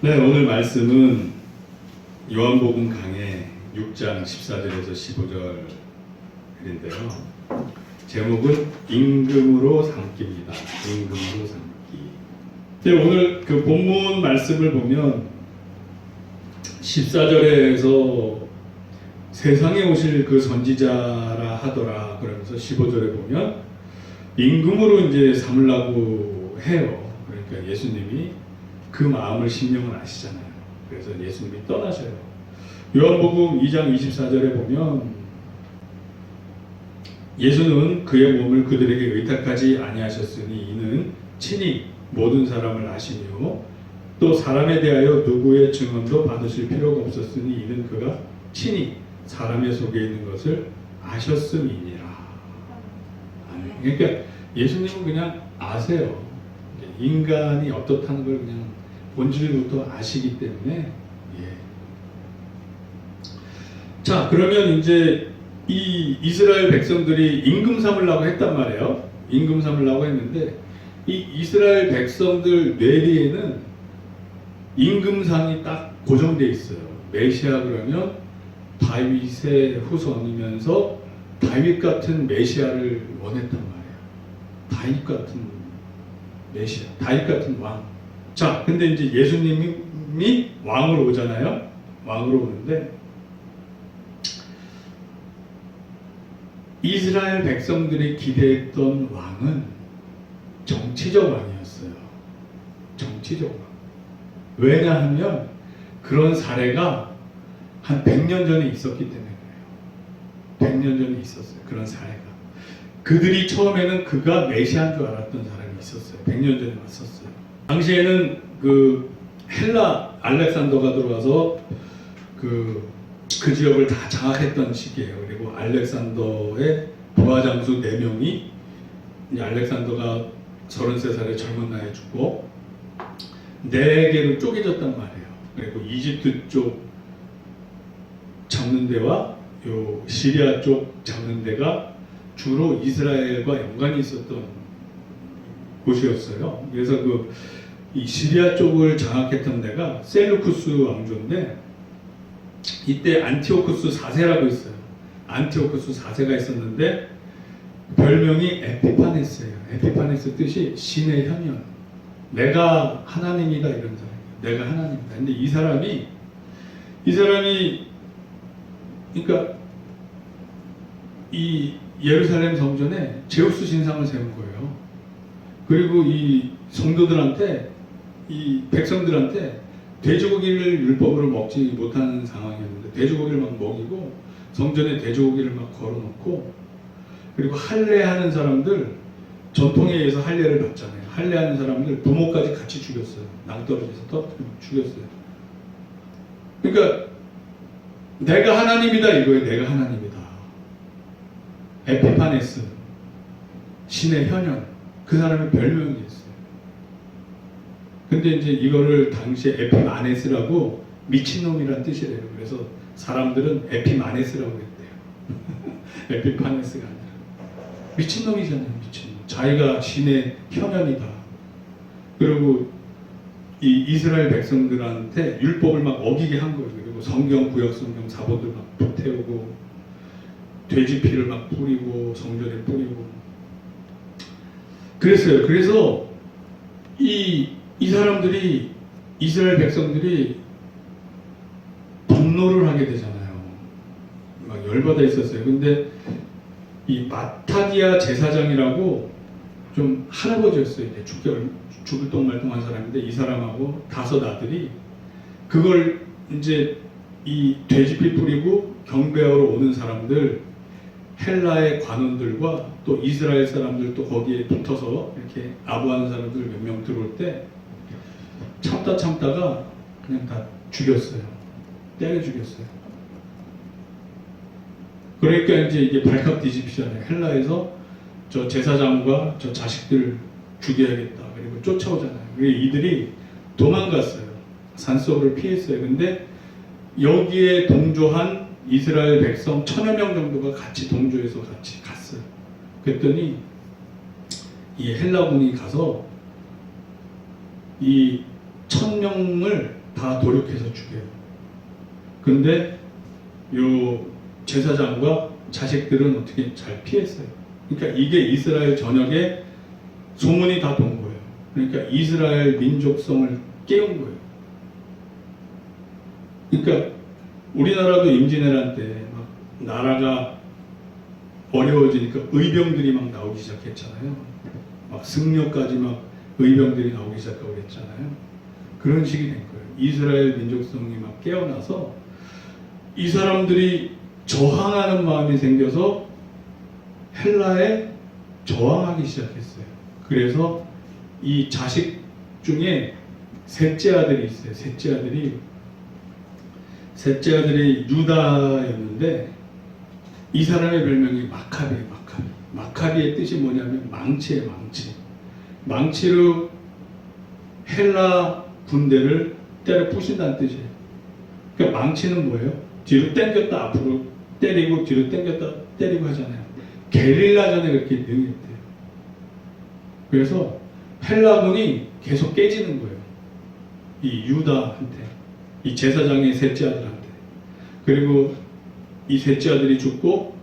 네, 오늘 말씀은 요한복음 강해 6장 14절에서 15절인데요. 제목은 임금으로 삼기입니다. 임금으로 삼기. 네, 오늘 그 본문 말씀을 보면 14절에서 세상에 오실 그 선지자라 하더라 그러면서 15절에 보면 임금으로 이제 삼으려고 해요. 그러니까 예수님이 그 마음을 심령을 아시잖아요. 그래서 예수님이 떠나셔요. 요한복음 2장 24절에 보면 예수는 그의 몸을 그들에게 의탁하지 아니하셨으니 이는 친히 모든 사람을 아시며 또 사람에 대하여 누구의 증언도 받으실 필요가 없었으니 이는 그가 친히 사람의 속에 있는 것을 아셨음이니라. 그러니까 예수님은 그냥 아세요. 인간이 어떻다는 걸 그냥 본질부터 아시기 때문에. 자, 그러면 이제 이 이스라엘 백성들이 임금 삼으려고 했단 말이에요. 임금 삼으려고 했는데 이 이스라엘 백성들 뇌리에는 임금상이 딱 고정되어 있어요. 메시아 그러면 다윗의 후손이면서 다윗 같은 메시아를 원했단 말이에요. 다윗 같은 메시아, 다윗 같은 왕. 자, 근데 이제 예수님이 왕으로 오잖아요. 왕으로 오는데 이스라엘 백성들이 기대했던 왕은 정치적 왕이었어요. 정치적 왕. 왜냐하면 그런 사례가 한 100년 전에 있었기 때문에 그래요. 100년 전에 있었어요. 그런 사례가. 그들이 처음에는 그가 메시아인 줄 알았던 사람이 있었어요. 100년 전에 왔었어요. 당시에는 그 헬라 알렉산더가 들어와서 그 지역을 다 장악했던 시기예요. 그리고 알렉산더의 부하장수 4명이 이제 알렉산더가 33살의 젊은 나이에 죽고 4개로 쪼개졌단 말이에요. 그리고 이집트 쪽 잡는 데와 요 시리아 쪽 잡는 데가 주로 이스라엘과 연관이 있었던 곳이었어요. 그래서 이 시리아 쪽을 장악했던 데가 셀루쿠스 왕조인데 이때 안티오쿠스 4세라고 있어요. 안티오쿠스 4세가 있었는데 별명이 에피파네스예요. 에피파네스 뜻이 신의 현현. 내가 하나님이다 이런 사람이에요. 내가 하나님이다. 근데 이 사람이 그러니까 이 예루살렘 성전에 제우스 신상을 세운 거예요. 그리고 이 성도들한테 이 백성들한테 돼지고기를 율법으로 먹지 못하는 상황이었는데 돼지고기를 막 먹이고 성전에 돼지고기를 막 걸어놓고 그리고 할례하는 사람들 전통에 의해서 할례를 받잖아요. 할례하는 사람들 부모까지 같이 죽였어요. 낭떠러지에서 터뜨리고 죽였어요. 그러니까 내가 하나님이다 이거예요. 내가 하나님이다. 에피파네스 신의 현현 그 사람의 별명이었어요. 근데 이제 이거를 당시에 에피마네스라고 미친놈이란 뜻이래요. 그래서 사람들은 에피마네스라고 했대요. 에피파네스가 아니라 미친놈이잖아요. 미친놈. 자기가 신의 현현이다. 그리고 이 이스라엘 백성들한테 율법을 막 어기게 한 거예요. 그리고 성경 구약 성경 사본들 막 불태우고 돼지 피를 막 뿌리고 성전에 뿌리고 그랬어요. 그래서 이 사람들이 이스라엘 백성들이 분노를 하게 되잖아요. 막 열받아 있었어요. 근데 이 마타디아 제사장이라고 좀 할아버지였어요. 이제 죽을 똥말똥한 사람인데 이 사람하고 5 아들이 그걸 이제 이 돼지피 뿌리고 경배하러 오는 사람들 헬라의 관원들과 또 이스라엘 사람들도 거기에 붙어서 이렇게 아부하는 사람들 몇 명 들어올 때 참다가 그냥 다 죽였어요. 때려 죽였어요. 그러니까 이제 이게 발칵 뒤집히잖아요. 헬라에서 저 제사장과 저 자식들 죽여야겠다. 그리고 쫓아오잖아요. 그래서 이들이 도망갔어요. 산속으로 피했어요. 근데 여기에 동조한 이스라엘 백성 1000여 명 정도가 같이 동조해서 같이 갔어요. 그랬더니 이 헬라군이 가서 이 1000명을 다 도륙해서 죽여요. 근데 요 제사장과 자식들은 어떻게 잘 피했어요. 그러니까 이게 이스라엘 전역에 소문이 다 돈 거예요. 그러니까 이스라엘 민족성을 깨운 거예요. 그러니까 우리나라도 임진왜란 때 막 나라가 어려워지니까 의병들이 막 나오기 시작했잖아요. 막 승려까지 막 의병들이 나오기 시작하고 그랬잖아요. 그런 식이 된 거예요. 이스라엘 민족성이 막 깨어나서 이 사람들이 저항하는 마음이 생겨서 헬라에 저항하기 시작했어요. 그래서 이 자식 중에 셋째 아들이 있어요. 셋째 아들이 유다였는데 이 사람의 별명이 마카비예요. 마카비의 뜻이 뭐냐면 망치예요. 망치로 헬라 군대를 때려 부신다는 뜻이에요. 그러니까 망치는 뭐예요? 뒤로 당겼다 앞으로 때리고 뒤로 당겼다 때리고 하잖아요. 게릴라전에 그렇게 능했대요. 그래서 헬라군이 계속 깨지는 거예요. 이 유다한테, 이 제사장의 셋째 아들한테. 그리고 이 셋째 아들이 죽고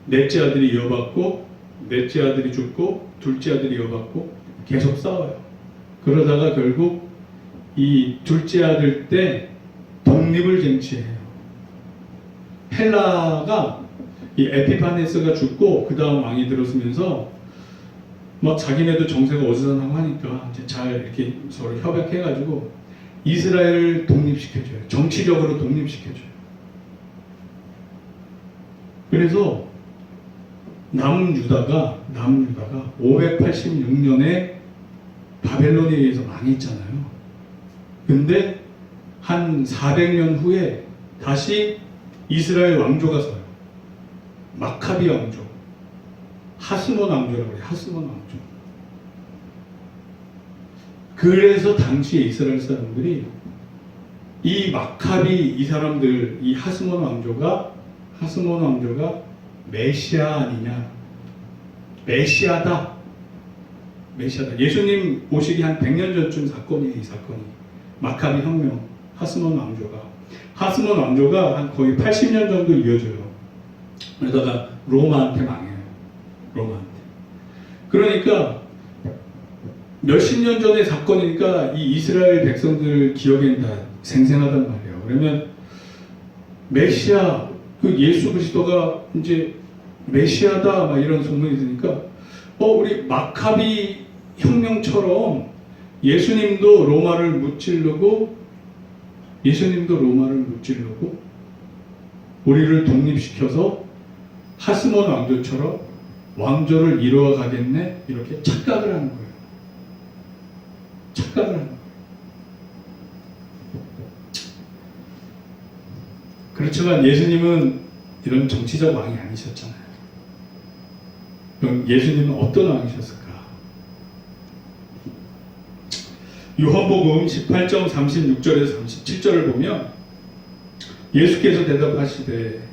넷째 아들이 이어받고 넷째 아들이 죽고 둘째 아들이 이어받고 계속 싸워요. 그러다가 결국 이 둘째 아들 때 독립을 쟁취해요. 헬라가 이 에피파네스가 죽고 그 다음 왕이 들어서면서 막 자기네도 정세가 어수선하고 하니까 이제 잘 이렇게 서로 협약해가지고 이스라엘을 독립시켜줘요. 정치적으로 독립시켜줘요. 그래서 남은 유다가 586년에 바벨론에 의해서 망했잖아요. 근데 한 400년 후에 다시 이스라엘 왕조가 서요. 마카비 왕조. 하스몬 왕조라고 해요. 하스몬 왕조. 그래서 당시에 이스라엘 사람들이 이 마카비 이 사람들 이 하스몬 왕조가 메시아 아니냐. 메시아다. 예수님 오시기 한 100년 전쯤 사건이에요. 이 사건이. 마카비 혁명. 하스몬 왕조가 한 거의 80년 정도 이어져요. 그러다가 로마한테 망해요. 그러니까 몇십 년 전의 사건이니까 이 이스라엘 백성들 기억에는 다 생생하단 말이에요. 그러면 메시아, 그 예수 그리스도가 이제 메시아다 막 이런 소문이 드니까 우리 마카비 혁명처럼 예수님도 로마를 무찌르고 우리를 독립시켜서 하스몬 왕조처럼 왕조를 이루어 가겠네 이렇게 착각을 하는 거예요. 그렇지만 예수님은 이런 정치적 왕이 아니셨잖아요. 그럼 예수님은 어떤 왕이셨을까? 요한복음 18장 36절에서 37절을 보면 예수께서 대답하시되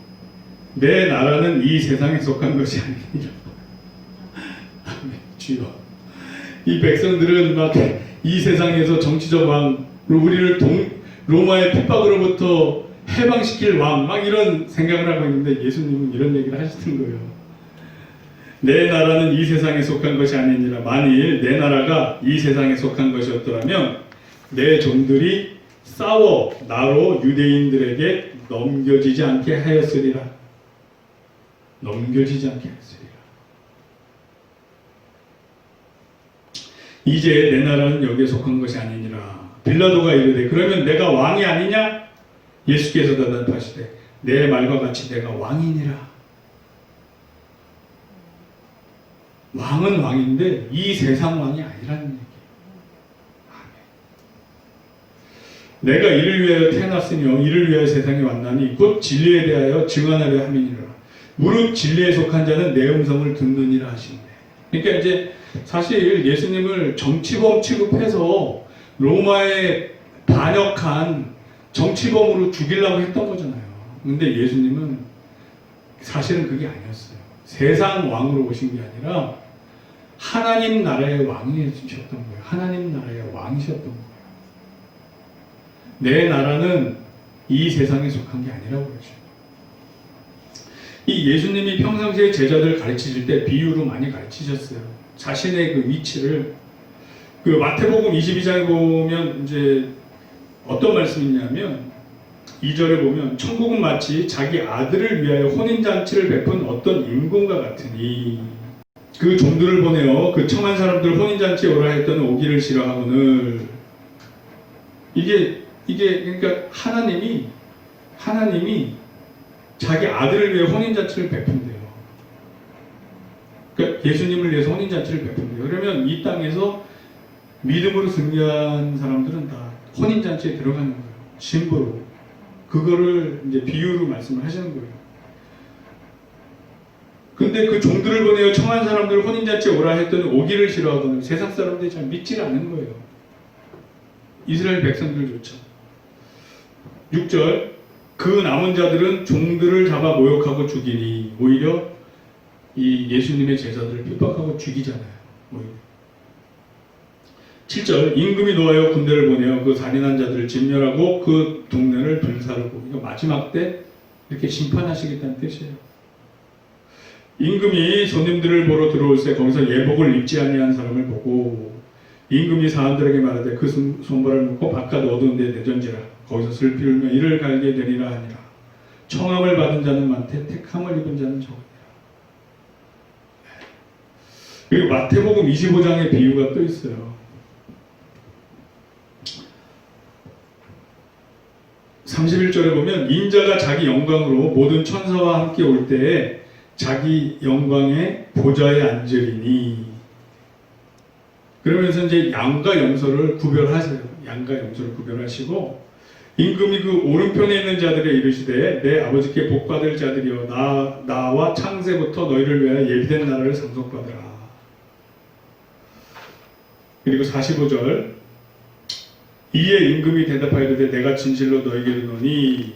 내 나라는 이 세상에 속한 것이 아니니라. 주여. 이 백성들은 막 이 세상에서 정치적 왕, 우리를 로마의 핍박으로부터 해방시킬 왕, 막 이런 생각을 하고 있는데 예수님은 이런 얘기를 하시는 거예요. 내 나라는 이 세상에 속한 것이 아니니라. 만일 내 나라가 이 세상에 속한 것이었더라면 내 종들이 싸워 나로 유대인들에게 넘겨지지 않게 하였으리라. 이제 내 나라는 여기에 속한 것이 아니니라. 빌라도가 이르되 그러면 내가 왕이 아니냐? 예수께서 대답하시되 내 말과 같이 내가 왕이니라. 왕은 왕인데 이 세상 왕이 아니라는 얘기예요. 내가 이를 위하여 태어났으며 이를 위하여 세상에 왔나니 곧 진리에 대하여 증언하려 함이니라. 무릇 진리에 속한 자는 내 음성을 듣느니라 하시는데. 그러니까 이제 사실 예수님을 정치범 취급해서 로마에 반역한 정치범으로 죽이려고 했던 거잖아요. 근데 예수님은 사실은 그게 아니었어요. 세상 왕으로 오신 게 아니라 하나님 나라의 왕이셨던 거예요. 하나님 나라의 왕이셨던 거예요. 내 나라는 이 세상에 속한 게 아니라고 그러죠. 이 예수님이 평상시에 제자들 가르치실 때 비유로 많이 가르치셨어요. 자신의 그 위치를 그 마태복음 22장에 보면 이제 어떤 말씀이 있냐면 2절에 보면 천국은 마치 자기 아들을 위하여 혼인잔치를 베푼 어떤 임금과 같으니 그 종들을 보내어 그 청한 사람들 혼인잔치에 오라 했더니 오기를 싫어하거늘. 이게 그러니까 하나님이 자기 아들을 위해 혼인잔치를 베푼대요. 그러니까 예수님을 위해서 혼인잔치를 베푼대요. 그러면 이 땅에서 믿음으로 승리한 사람들은 다 혼인잔치에 들어가는 거예요. 신부로. 그거를 이제 비유로 말씀을 하시는 거예요. 근데 그 종들을 보내어 청한 사람들 혼인잔치에 오라 했더니 오기를 싫어하거든. 세상 사람들이 잘 믿질 않는 거예요. 이스라엘 백성들조차. 6절 그 남은 자들은 종들을 잡아 모욕하고 죽이니. 오히려 이 예수님의 제자들을 핍박하고 죽이잖아요. 오히려. 7절 임금이 노하여 군대를 보내어 그 살인한 자들을 진멸하고 그 동네를 불사르고. 이거 마지막 때 이렇게 심판하시겠다는 뜻이에요. 임금이 손님들을 보러 들어올새 거기서 예복을 입지 아니한 사람을 보고 임금이 사람들에게 말하되 그 손발을 묶고 바깥 어두운 데 내던지라. 거기서 슬피 울며 이를 갈게 되리라 하니라. 청함을 받은 자는 많되 택함을 입은 자는 적으니라. 그리고 마태복음 25장의 비유가 또 있어요. 31절에 보면 인자가 자기 영광으로 모든 천사와 함께 올 때에 자기 영광의 보좌에 앉으리니. 그러면서 이제 양과 염소를 구별하세요. 양과 염소를 구별하시고 임금이 그 오른편에 있는 자들에 이르시되 내 아버지께 복받을 자들이여 나와 창세부터 너희를 위하여 예비된 나라를 상속받으라. 그리고 45절 이에 임금이 대답하여 이르되 내가 진실로 너희에게 이르노니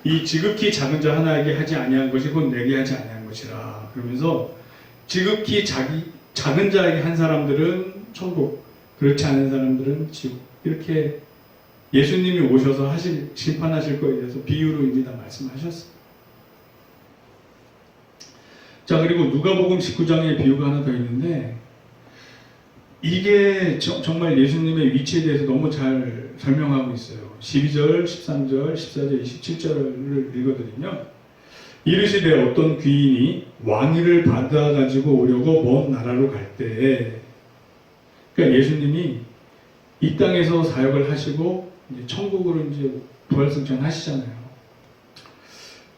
이 지극히 작은 자 하나에게 하지 아니한 것이 곧 내게 하지 아니한 것이라. 그러면서 지극히 작은 자에게 한 사람들은 천국, 그렇지 않은 사람들은 지옥. 이렇게 예수님이 오셔서 심판하실 거에 대해서 비유로 이미 다 말씀하셨어요. 자, 그리고 누가복음 19장에 비유가 하나 더 있는데 이게 정말 예수님의 위치에 대해서 너무 잘 설명하고 있어요. 12절, 13절, 14절, 27절을 읽어드리면 이르시되 어떤 귀인이 왕위를 받아가지고 오려고 먼 나라로 갈 때에, 그러니까 예수님이 이 땅에서 사역을 하시고 이제 천국으로 이제 부활승천 하시잖아요.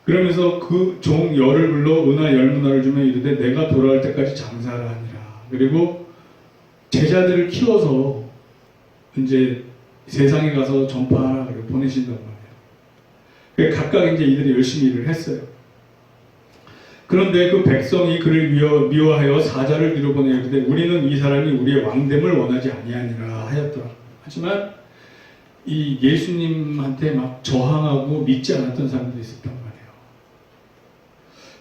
그러면서 그 종 열을 불러 은하 열문화를 주며 이르되 내가 돌아올 때까지 장사하라 하니라. 그리고 제자들을 키워서 이제 세상에 가서 전파하라 그리고 보내신단 말이에요. 각각 이제 이들이 열심히 일을 했어요. 그런데 그 백성이 그를 미워하여 사자를 뒤로 보내 이르되 우리는 이 사람이 우리의 왕됨을 원하지 아니하니라 하였더라. 하지만 이 예수님한테 막 저항하고 믿지 않았던 사람들이 있었단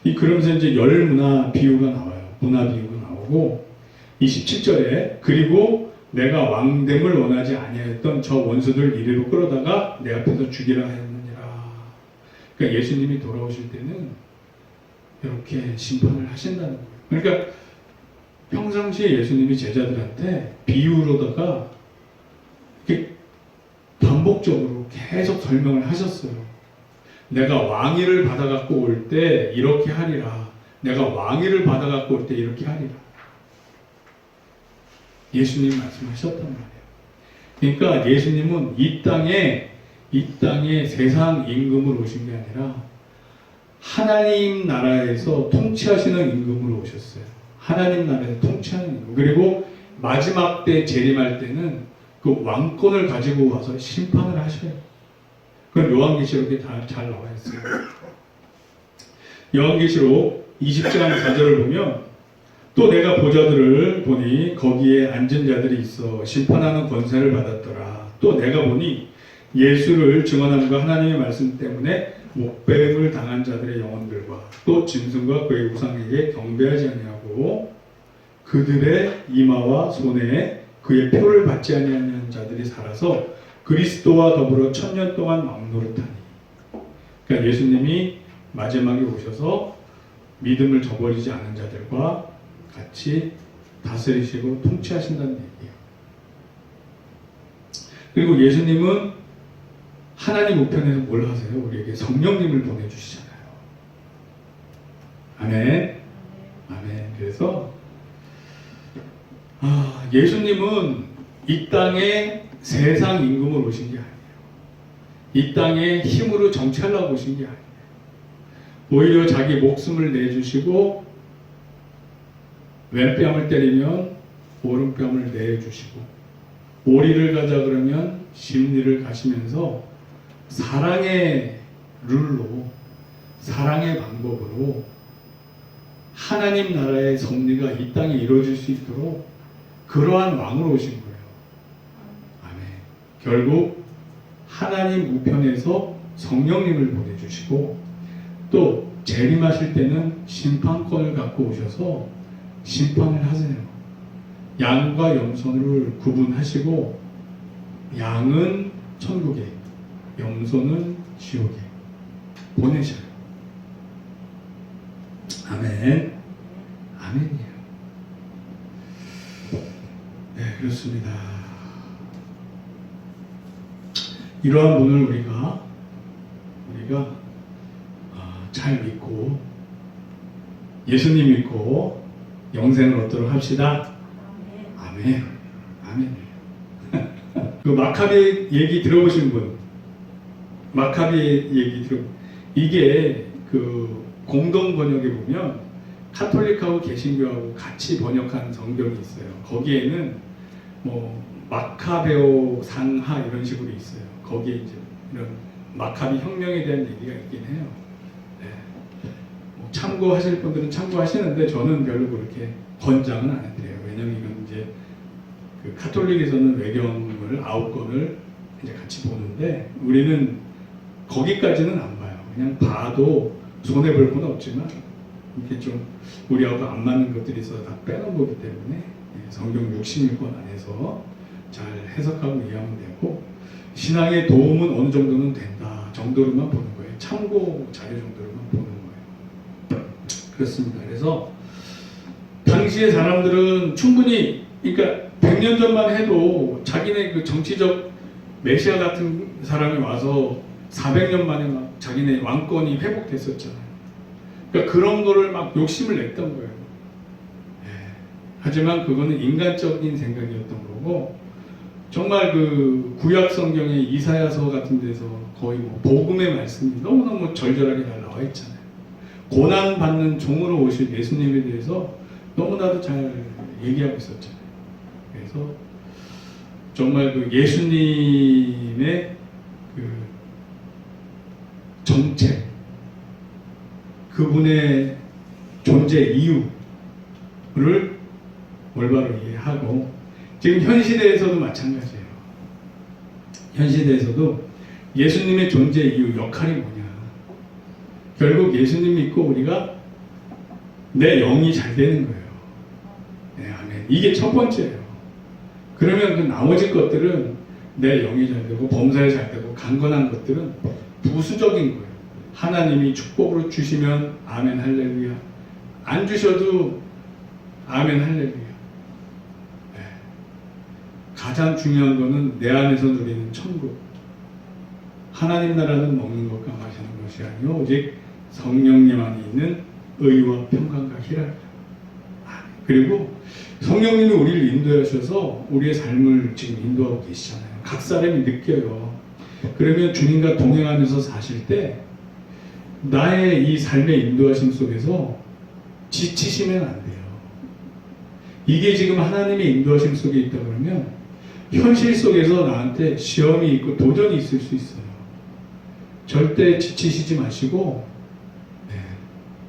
말이에요. 그러면서 이제 열 문화 비유가 나와요. 문화 비유가 나오고 27절에 그리고 내가 왕됨을 원하지 아니하였던 저 원수들 이리로 끌어다가 내 앞에서 죽이라 하였느니라. 그러니까 예수님이 돌아오실 때는 이렇게 심판을 하신다는 거예요. 그러니까 평상시에 예수님이 제자들한테 비유로다가 이렇게 반복적으로 계속 설명을 하셨어요. 내가 왕위를 받아갖고 올 때 이렇게 하리라. 내가 왕위를 받아갖고 올 때 이렇게 하리라. 예수님 말씀하셨단 말이에요. 그러니까 예수님은 이 땅에 세상 임금으로 오신 게 아니라 하나님 나라에서 통치하시는 임금으로 오셨어요. 하나님 나라에서 통치하는 임금. 그리고 마지막 때 재림할 때는 그 왕권을 가지고 와서 심판을 하셔요. 그건 요한계시록에 다 잘 나와 있어요. 요한계시록 20장 4절을 보면 또 내가 보좌들을 보니 거기에 앉은 자들이 있어 심판하는 권세를 받았더라. 또 내가 보니 예수를 증언함과 하나님의 말씀 때문에 목배임을 당한 자들의 영혼들과 또 짐승과 그의 우상에게 경배하지 아니하고 그들의 이마와 손에 그의 표를 받지 아니하는 자들이 살아서 그리스도와 더불어 1000년 동안 왕노릇하니. 그러니까 예수님이 마지막에 오셔서 믿음을 저버리지 않은 자들과 같이 다스리시고 통치하신다는 얘기예요. 그리고 예수님은 하나님 우편에서 뭘 하세요? 우리에게 성령님을 보내주시잖아요. 아멘. 아멘. 그래서 예수님은 이 땅에 세상 임금으로 오신 게 아니에요. 이 땅에 힘으로 정치하려고 오신 게 아니에요. 오히려 자기 목숨을 내주시고 왼뺨을 때리면 오른뺨을 내주시고 오리를 가자 그러면 심리를 가시면서 사랑의 룰로 사랑의 방법으로 하나님 나라의 섭리가 이 땅에 이루어질 수 있도록 그러한 왕으로 오신 거예요. 아멘. 결국 하나님 우편에서 성령님을 보내주시고 또 재림하실 때는 심판권을 갖고 오셔서 심판을 하세요. 양과 염소를 구분하시고 양은 천국에 염소는 지옥에 보내셔요. 아멘. 아멘이에요. 네, 그렇습니다. 이러한 분을 우리가 잘 믿고 예수님 믿고 영생을 얻도록 합시다. 아멘. 아멘. 그 마카비 얘기 들어보신 분, 마카비 얘기 이게 그 공동 번역에 보면 카톨릭하고 개신교하고 같이 번역한 성경이 있어요. 거기에는 뭐 마카베오 상하 이런 식으로 있어요. 거기에 이제 이런 마카비 혁명에 대한 얘기가 있긴 해요. 네. 뭐 참고하실 분들은 참고하시는데 저는 별로 그렇게 권장은 안 해드려요. 왜냐면 이건 이제 그 카톨릭에서는 외경을 9권을 이제 같이 보는데 우리는 거기까지는 안 봐요. 그냥 봐도 손해 볼 건 없지만 이렇게 좀 우리하고 안 맞는 것들이 있어서 다 빼놓은 거기 때문에 성경 60권 안에서 잘 해석하고 이해하면 되고 신앙의 도움은 어느 정도는 된다 정도로만 보는 거예요. 참고 자료 정도로만 보는 거예요. 그렇습니다. 그래서 당시의 사람들은 충분히 그러니까 100년 전만 해도 자기네 그 정치적 메시아 같은 사람이 와서 400년 만에 막 자기네 왕권이 회복됐었잖아요. 그러니까 그런 거를 막 욕심을 냈던 거예요. 하지만 그거는 인간적인 생각이었던 거고 정말 그 구약 성경의 이사야서 같은 데서 거의 뭐 복음의 말씀이 너무너무 절절하게 잘 나와 있잖아요. 고난 받는 종으로 오실 예수님에 대해서 너무나도 잘 얘기하고 있었잖아요. 그래서 정말 그 예수님의 그 정책, 그분의 존재 이유를 올바로 이해하고 지금 현 시대에서도 마찬가지예요. 현 시대에서도 예수님의 존재 이유, 역할이 뭐냐. 결국 예수님 믿고 우리가 내 영이 잘 되는 거예요. 네, 아멘. 이게 첫 번째예요. 그러면 그 나머지 것들은 내 영이 잘 되고 범사에 잘 되고 강건한 것들은 부수적인 거예요. 하나님이 축복으로 주시면 아멘 할렐루야. 안 주셔도 아멘 할렐루야. 네. 가장 중요한 거는 내 안에서 누리는 천국. 하나님 나라는 먹는 것과 마시는 것이 아니요 오직 성령님 안에 있는 의와 평강과 희락. 그리고 성령님이 우리를 인도하셔서 우리의 삶을 지금 인도하고 계시잖아요. 각 사람이 느껴요. 그러면 주님과 동행하면서 사실 때 나의 이 삶의 인도하심 속에서 지치시면 안 돼요. 이게 지금 하나님의 인도하심 속에 있다 그러면 현실 속에서 나한테 시험이 있고 도전이 있을 수 있어요. 절대 지치시지 마시고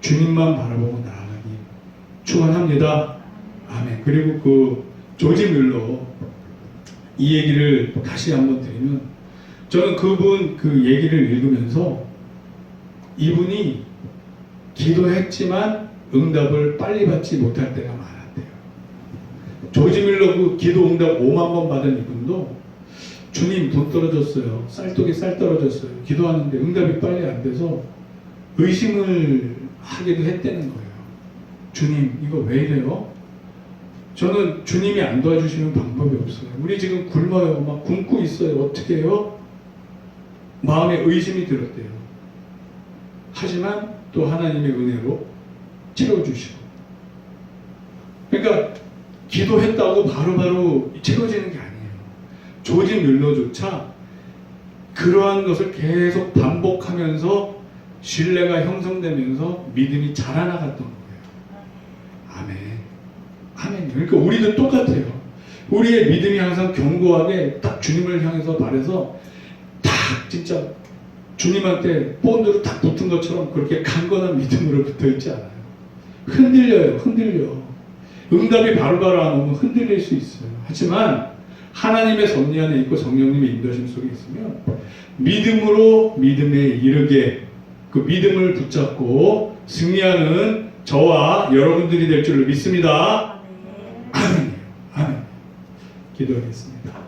주님만 바라보고 나아가기 축원합니다. 아멘. 그리고 그 조지 뮬러 이 얘기를 다시 한번 드리면 저는 그분 그 얘기를 읽으면서 이분이 기도했지만 응답을 빨리 받지 못할 때가 많았대요. 조지 뮬러 그 기도 응답 5만 번 받은 이분도 주님 돈 떨어졌어요. 쌀떡에 쌀 떨어졌어요. 기도하는데 응답이 빨리 안 돼서 의심을 하기도 했다는 거예요. 주님 이거 왜 이래요? 저는 주님이 안 도와주시는 방법이 없어요. 우리 지금 굶어요. 막 굶고 있어요. 어떻게 해요? 마음에 의심이 들었대요. 하지만 또 하나님의 은혜로 채워주시고. 그러니까 기도했다고 바로바로 채워지는 게 아니에요. 조지 뮬러조차 그러한 것을 계속 반복하면서 신뢰가 형성되면서 믿음이 자라나갔던 거예요. 아멘. 아멘. 그러니까 우리도 똑같아요. 우리의 믿음이 항상 견고하게 딱 주님을 향해서 말해서 딱 진짜 주님한테 본드로 딱 붙은 것처럼 그렇게 강건한 믿음으로 붙어 있지 않아요. 흔들려요. 흔들려. 응답이 바로바로 안 오면 흔들릴 수 있어요. 하지만 하나님의 섭리 안에 있고 성령님의 인도하심 속에 있으면 믿음으로 믿음에 이르게 그 믿음을 붙잡고 승리하는 저와 여러분들이 될 줄을 믿습니다. 아멘. 아멘. 기도하겠습니다.